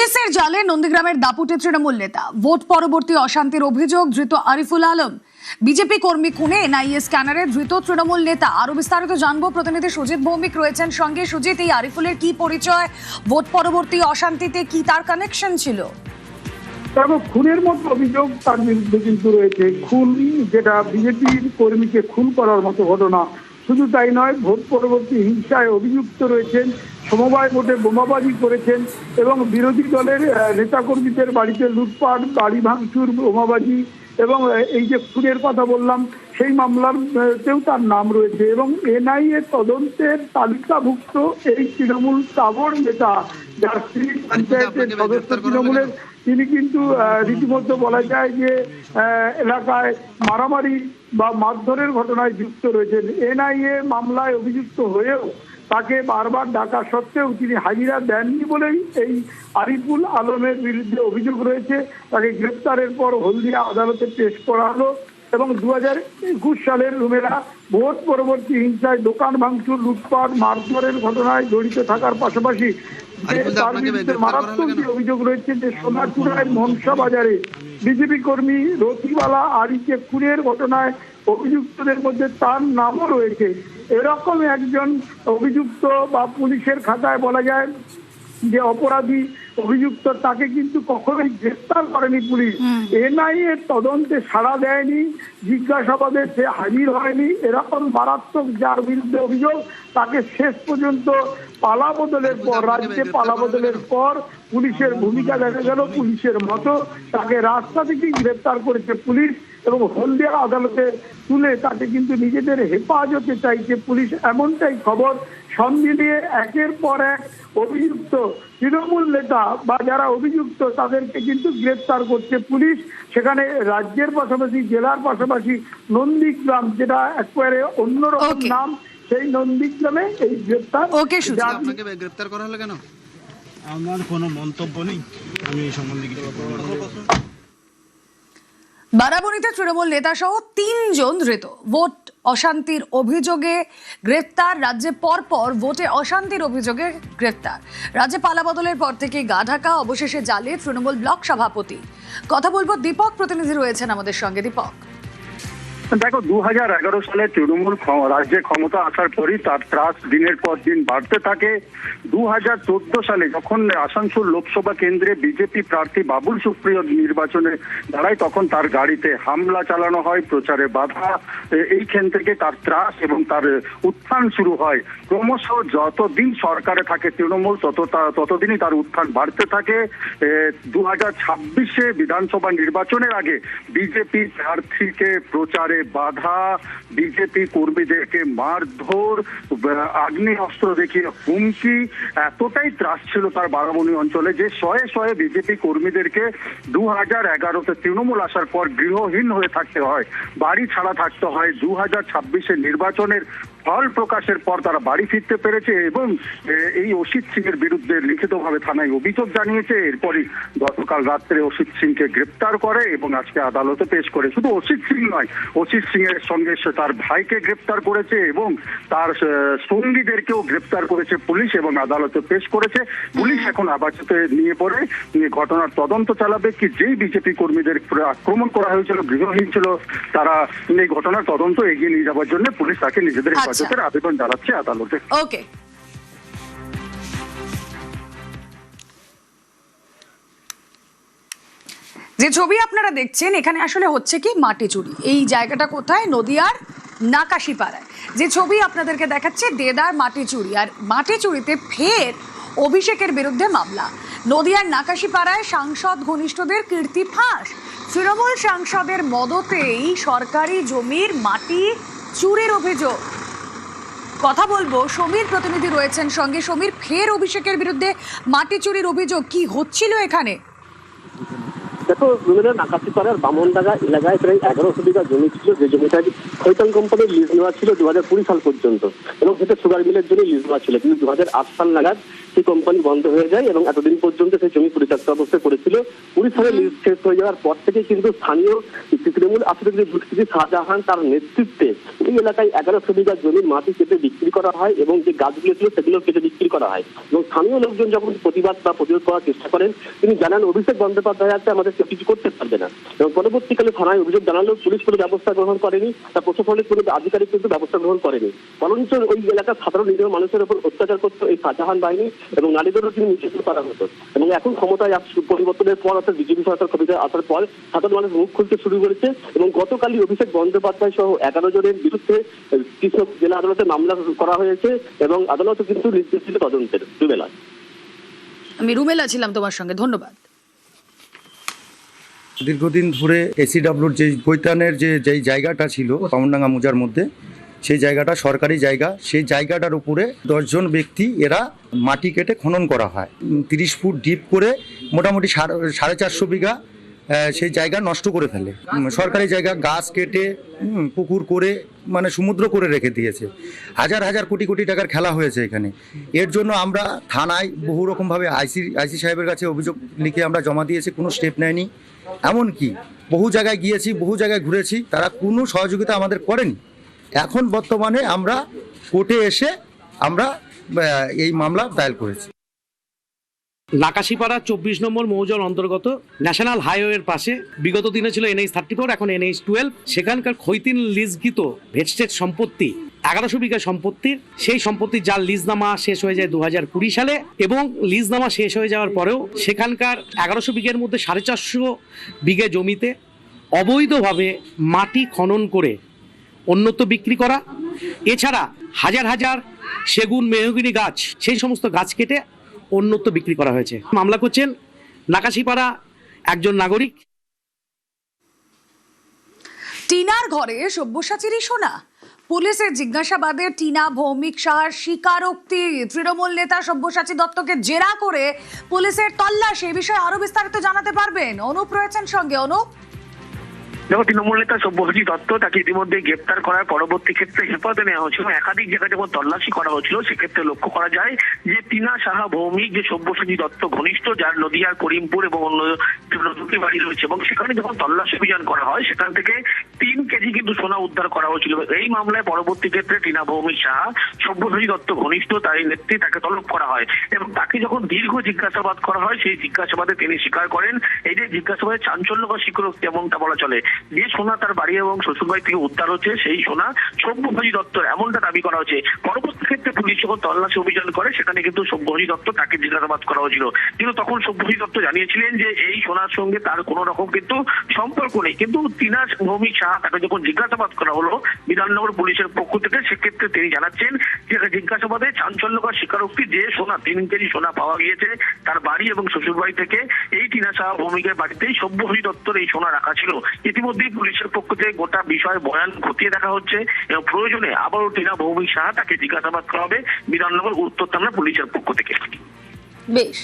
পুলিশের জালে নন্দীগ্রামের দাপুটে তৃণমূল নেতা, ভোট পরবর্তী অশান্তির অভিযোগ, ধৃত আরিফুল আলম। বিজেপি কর্মী খুনে এনআইএ স্ক্যানারে ধৃত তৃণমূল নেতা। আরো বিস্তারিত জানবো, প্রতিনিধি সুজিত ভৌমিক রয়েছেন সঙ্গে। সুজিত, এই আরিফুলের কি পরিচয়, ভোট পরবর্তী অশান্তিতে কি তার কানেকশন ছিল? খুনের মতো অভিযোগ তার বিরুদ্ধে কিন্তু রয়েছে। খুন, যেটা বিজেপির কর্মীকে খুন করার মতো ঘটনা। শুধু তাই নয়, ভোট পরবর্তী হিংসায় অভিযুক্ত রয়েছেন, সমবায় ভোটে বোমাবাজি করেছেন এবং বিরোধী দলের নেতাকর্মীদের বাড়িতে লুটপাট, বাড়ি ভাঙচুর, বোমাবাজি এবং এই যে খুনের কথা বললাম, সেই মামলাতেও তার নাম রয়েছে। এবং এনআইএ তদন্তের তালিকাভুক্ত এই তৃণমূল তাবড় নেতা, যার স্ত্রী পঞ্চায়েতের সদস্য তৃণমূলের, তিনি কিন্তু রীতিমতো বলা যায় যে এলাকায় মারামারি বা মারধরের ঘটনায় যুক্ত রয়েছেন। এনআইএ মামলায় অভিযুক্ত হয়েও তাকে বারবার ডাকা সত্ত্বেও তিনি হাজিরা দেননি বলেই এই আরিফুল আলমের বিরুদ্ধে অভিযোগ রয়েছে। তাকে গ্রেপ্তারের পর হলদিয়া আদালতে পেশ করা হলো এবং 2021 সালের রুমেরা ভোট পরবর্তী হিংসায় দোকান ভাঙচুর, লুটপাট, মারধরের ঘটনায় জড়িত থাকার পাশাপাশি তার বিরুদ্ধে মারাত্মক অভিযোগ রয়েছে যে সোনাচূড়ায় মনসা বাজারে বিজেপি কর্মী রতিবালা আরিকে খুনের ঘটনায় অভিযুক্তদের মধ্যে তার নামও রয়েছে। এরকম একজন অভিযুক্ত বা পুলিশের খাতায় বলা যায় যে অপরাধী অভিযুক্ত, তাকে কিন্তু কখনোই গ্রেফতার করেনি পুলিশ। এনআইএ তদন্তে সাড়া দেয়নি, জিজ্ঞাসাবাদে সে হাজির হয়নি। এরকম মারাত্মক যার বিরুদ্ধে অভিযোগ, তাকে শেষ পর্যন্ত পালা বদলের পর, রাজ্যে পালা বদলের পর পুলিশের ভূমিকা দেখা গেল পুলিশের মতো। তাকে রাস্তা থেকেই গ্রেফতার করেছে পুলিশ এবং হলদিয়া আদালতে তুলে তাকে কিন্তু নিজেদের হেফাজতে চাইছে পুলিশ, এমনটাই খবর। সব মিলিয়ে একের পর এক অভিযুক্ত তৃণমূল নেতা বা যারা অভিযুক্ত তাদেরকে কিন্তু গ্রেফতার করছে পুলিশ। সেখানে রাজ্যের পাশাপাশি জেলার পাশাপাশি নন্দীগ্রাম, যেটা একেবারে অন্যরকম নাম, সেই নন্দীগ্রামে এই গ্রেফতার। আপনাকে গ্রেফতার করা হলো কেন? আমার কোনো মন্তব্য নেই, আমি এই সম্বন্ধে কিছু বলবো না। বারাবণীতে তৃণমূল নেতা সহ 3 জন ধৃত, ভোট অশান্তির অভিযোগে গ্রেফতার। রাজ্যে পরপর ভোটে অশান্তির অভিযোগে গ্রেফতার। রাজ্যে পালাবদলের পর থেকে গা ঢাকা, অবশেষে জালে তৃণমূল ব্লক সভাপতি। কথা বলবো, দীপক প্রতিনিধি রয়েছেন আমাদের সঙ্গে। দীপক, দেখো, 2011 সালে তৃণমূল রাজ্যে ক্ষমতা আসার পরই তার ত্রাস দিনের পর দিন বাড়তে থাকে। 2014 সালে যখন আসানসোল লোকসভা কেন্দ্রে বিজেপি প্রার্থী বাবুল সুপ্রিয় নির্বাচনে দাঁড়ায়, তখন তার গাড়িতে হামলা চালানো হয়, প্রচারে বাধা। এইখান থেকে তার ত্রাস এবং তার উত্থান শুরু হয়। ক্রমশ যতদিন সরকারে থাকে তৃণমূল, ততদিনই তার উত্থান বাড়তে থাকে। 2026-এ বিধানসভা নির্বাচনের আগে বিজেপি প্রার্থীকে প্রচারে বাধা, বিজেপি কর্মীদেরকে মারধর, আগ্নেয়াস্ত্র দেখিয়ে হুমকি, এতটাই ত্রাস ছিল তার বারাবণী অঞ্চলে যে শয়ে শয়ে বিজেপি কর্মীদেরকে 2011-তে তৃণমূল আসার পর গৃহহীন হয়ে থাকতে হয়, বাড়ি ছাড়া থাকতে হয়। 2026-এর নির্বাচনের ফল প্রকাশের পর তারা বাড়ি ফিরতে পেরেছে এবং এই অসিত সিং এর বিরুদ্ধে লিখিতভাবে থানায় অভিযোগ জানিয়েছে। এরপরই গতকাল রাত্রে অসিত সিংকে গ্রেপ্তার করে এবং আজকে আদালতে পেশ করে। শুধু অসিত সিং নয়, অসিত সিং এর সঙ্গে তার ভাইকে গ্রেপ্তার করেছে এবং তার সঙ্গীদেরকেও গ্রেপ্তার করেছে পুলিশ এবং আদালতে পেশ করেছে। পুলিশ এখন আবাসিতে নিয়ে পড়ে ঘটনার তদন্ত চালাবে। কি যেই বিজেপি কর্মীদের আক্রমণ করা হয়েছিল, গৃহহীন ছিল, তারা এই ঘটনার তদন্ত এগিয়ে নিয়ে যাওয়ার জন্য পুলিশ তাকে নিজেদের হেফাজতের আবেদন জানাচ্ছে আদালতে। ওকে, যে ছবি আপনারা দেখছেন এখানে আসলে হচ্ছে কি মাটি চুরি। এই জায়গাটা কোথায়? নদিয়ার নাকাশিপাড়ায়। যে ছবি আপনাদেরকে দেখাচ্ছে, দেদার মাটি চুরি। আর মাটি চুরিতে ফের অভিষেকের বিরুদ্ধে মামলা। নদিয়ার নাকাশিপাড়ায় সাংসদ ঘনিষ্ঠদের কীর্তি ফাঁস। তৃণমূল সাংসদের মদতেই সরকারি জমির মাটি চুরির অভিযোগ। কথা বলবো, সমীর প্রতিনিধি রয়েছেন সঙ্গে। সমীর, ফের অভিষেকের বিরুদ্ধে মাটি চুরির অভিযোগ, কি হচ্ছিল এখানে? দেখো, নাকাশিপাড়ার বামনডাঙ্গা এলাকায় প্রায় 1100 বিঘা জমি ছিল, যে জমিটা খৈতান কোম্পানির লিজ নেওয়া ছিল 2020 সাল পর্যন্ত এবং সেটা সুগার মিলের জন্য লিজ নেওয়া ছিল। কিন্তু 2008 সাল নাগাদ সেই কোম্পানি বন্ধ হয়ে যায় এবং এতদিন পর্যন্ত সেই জমি পরিত্যক্ত অবস্থায় পড়েছিল। 19 সালে লিজ শেষ হয়ে যাওয়ার পর থেকে কিন্তু স্থানীয় তৃণমূল আশ্রিত যে দুষ্কৃতী শাহজাহান তার নেতৃত্বে এই এলাকায় 1100 বিঘা জমির মাটি কেটে বিক্রি করা হয় এবং যে গাছগুলো ছিল সেগুলো কেটে বিক্রি করা হয়। এবং স্থানীয় লোকজন যখন প্রতিবাদ বা প্রতিরোধ করার চেষ্টা করেন, তিনি জানান অভিষেক বন্দ্যোপাধ্যায় আছে, আমাদের কিছু করতে পারবে না। এবং পরবর্তীকালে থানায় অভিযোগ জানালেও পুলিশ কোনো ব্যবস্থা গ্রহণ করেনি, তা প্রশাসনিক কোনো আধিকারিক কিন্তু ব্যবস্থা গ্রহণ করেনি। বরঞ্চ ওই এলাকার সাধারণ নিরীহ মানুষের উপর অত্যাচার করতো এই শাহজাহান বাহিনী এবং নারীদেরও তিনি নিষিদ্ধ করা হতো। এবং এখন ক্ষমতায় পরিবর্তনের পর অর্থাৎ বিজেপি সরকার ক্ষমতায় আসার পর সাধারণ মানুষ মুখ খুলতে শুরু করেছে এবং গতকালই অভিষেক বন্দ্যোপাধ্যায় সহ 11 জনের বিরুদ্ধে কৃষ্ণনগর জেলা আদালতে মামলা করা হয়েছে এবং আদালত কিন্তু নির্দেশ দিল তদন্তের। রুমেলা, আমি রুমেলা ছিলাম তোমার সঙ্গে, ধন্যবাদ। দীর্ঘদিন ধরে এসিডব্লিউর যে বৈতানের যেই জায়গাটা ছিল বামনডাঙ্গা মৌজার মধ্যে, সেই জায়গাটা সরকারি জায়গা। সেই জায়গাটার উপরে 10 জন ব্যক্তি এরা মাটি কেটে খনন করা হয়। 30 ফুট ডিপ করে মোটামুটি 450 বিঘা সেই জায়গা নষ্ট করে ফেলে। সরকারি জায়গা গাছ কেটে পুকুর করে মানে সমুদ্র করে রেখে দিয়েছে। হাজার হাজার কোটি কোটি টাকার খেলা হয়েছে এখানে। এর জন্য আমরা থানায় বহু রকমভাবে আইসি সাহেবের কাছে অভিযোগ লিখে আমরা জমা দিয়েছি, কোনো স্টেপ নেয়নি। এমনকি বহু জায়গায় গিয়েছি, বহু জায়গায় ঘুরেছি, তারা কোনো সহযোগিতা আমাদের করেনি। এখন বর্তমানে আমরা কোর্টে এসে আমরা এই মামলা দায়ের করেছি। নাকাশিপাড়া 24 নম্বর মৌজার অন্তর্গত ন্যাশনাল হাইওয়ের পাশে বিগত দিনে ছিল NH 34, এখন NH 12। সেখানকার খৈতিন লিজকৃত ভেস্টেড সম্পত্তি 1100 বিঘা সম্পত্তির, সেই সম্পত্তির যার লিজনামা শেষ হয়ে যায় 2020 সালে এবং লিজনামা শেষ হয়ে যাওয়ার পরেও সেখানকার 1100 বিঘার মধ্যে 450 বিঘা জমিতে অবৈধভাবে মাটি খনন করে অন্যত্র বিক্রি করা, এছাড়া হাজার হাজার সেগুন মেহগিনি গাছ, সেই সমস্ত গাছ কেটে অন্যত্র বিক্রি করা হয়েছে। মামলা করছেন নাকাশিপাড়া একজন নাগরিক। টিনার ঘরে সব্যসাচীরই সোনা। পুলিশের জিজ্ঞাসাবাদে টিনা ভৌমিক সাহার স্বীকারোক্তি। তৃণমূল নেতা সব্যসাচী দত্তকে জেরা করে পুলিশের তল্লাশি। এই বিষয়ে আরো বিস্তারিত জানাতে পারবেন অনুপ রয়েছেন সঙ্গে। অনুপ, দেখো, তৃণমূল নেতা সব্যসাচী দত্ত তাকে ইতিমধ্যে গ্রেপ্তার করার পরবর্তী ক্ষেত্রে হেফাজতে নেওয়া হয়েছিল। একাধিক জায়গায় যখন তল্লাশি করা হয়েছিল সেক্ষেত্রে লক্ষ্য করা যায় যে টিনা সাহা ভৌমিক যে সব্যসাচী দত্ত ঘনিষ্ঠ, যার নদিয়ার করিমপুর এবং অন্য দুটি বাড়ি রয়েছে, এবং সেখানে যখন তল্লাশি অভিযান করা হয় সেখান থেকে 3 কেজি কিন্তু সোনা উদ্ধার করা হয়েছিল। এই মামলায় পরবর্তী ক্ষেত্রে টিনা ভৌমিক সাহা সব্যসাচী দত্ত ঘনিষ্ঠ, তার নেত্রী, তাকে তলব করা হয় এবং তাকে যখন দীর্ঘ জিজ্ঞাসাবাদ করা হয় সেই জিজ্ঞাসাবাদে তিনি স্বীকার করেন। এই যে জিজ্ঞাসাবাদে চাঞ্চল্যকর স্বীকারোক্তি এমনটা বলা চলে যে সোনা তার বাড়ি এবং শ্বশুরবাড়ি থেকে উদ্ধার হচ্ছে, সেই সোনা সব্যসাচী দত্তর, এমনটা দাবি করা হচ্ছে। পরবর্তী ক্ষেত্রে পুলিশ যখন তল্লাশি অভিযান করে সেখানে কিন্তু সব্যসাচী দত্ত তাকে জিজ্ঞাসাবাদ করা হয়েছিল, কিন্তু তখন সব্যসাচী দত্ত জানিয়েছিলেন যে এই সোনার সঙ্গে তার কোনো রকম কিন্তু সম্পর্ক নেই। কিন্তু টিনা ভৌমিক সাহা তাকে যখন জিজ্ঞাসাবাদ করা হলো বিধাননগর পুলিশের পক্ষ থেকে, সেক্ষেত্রে তিনি জানাচ্ছেন যে জিজ্ঞাসাবাদে চাঞ্চল্যকর স্বীকারোক্তি যে সোনা 3 কেজি সোনা পাওয়া গিয়েছে তার বাড়ি এবং শ্বশুরবাড়ি থেকে। এই টিনা সাহা ভৌমিকের বাড়িতেই সব্যসাচী দত্তর এই সোনা রাখা ছিল। ইতিমধ্যেই পুলিশের পক্ষ থেকে গোটা বিষয় বয়ান খতিয়ে দেখা হচ্ছে এবং প্রয়োজনে আবারও টিনা ভৌমিক সাহা তাকে জিজ্ঞাসাবাদ করা হবে বিধাননগর উত্তর থানা পুলিশের পক্ষ থেকে। বেশ।